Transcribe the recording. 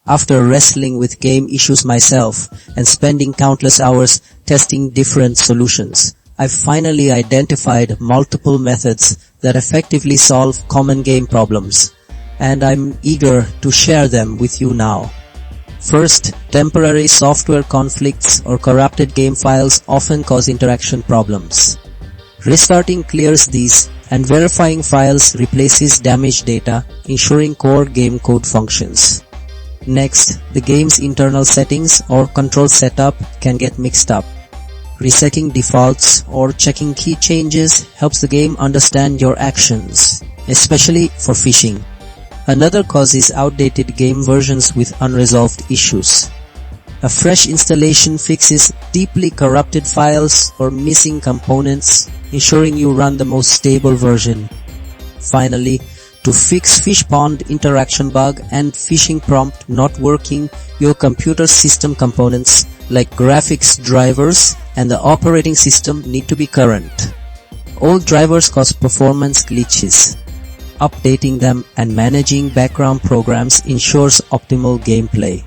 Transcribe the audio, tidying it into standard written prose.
After wrestling with game issues myself and spending countless hours testing different solutions, I've finally identified multiple methods that effectively solve common game problems, and I'm eager to share them with you now. First, temporary software conflicts or corrupted game files often cause interaction problems. Restarting clears these, and verifying files replaces damaged data, ensuring core game code functions. Next, the game's internal settings or control setup can get mixed up. Resetting defaults or checking key changes helps the game understand your actions, especially for phishing. Another cause is outdated game versions with unresolved issues. A fresh installation fixes deeply corrupted files or missing components, ensuring you run the most stable version. Finally, to fix fish pond interaction bug and phishing prompt not working, your computer system components like graphics drivers and the operating system need to be current. Old drivers cause performance glitches. Updating them and managing background programs ensures optimal gameplay.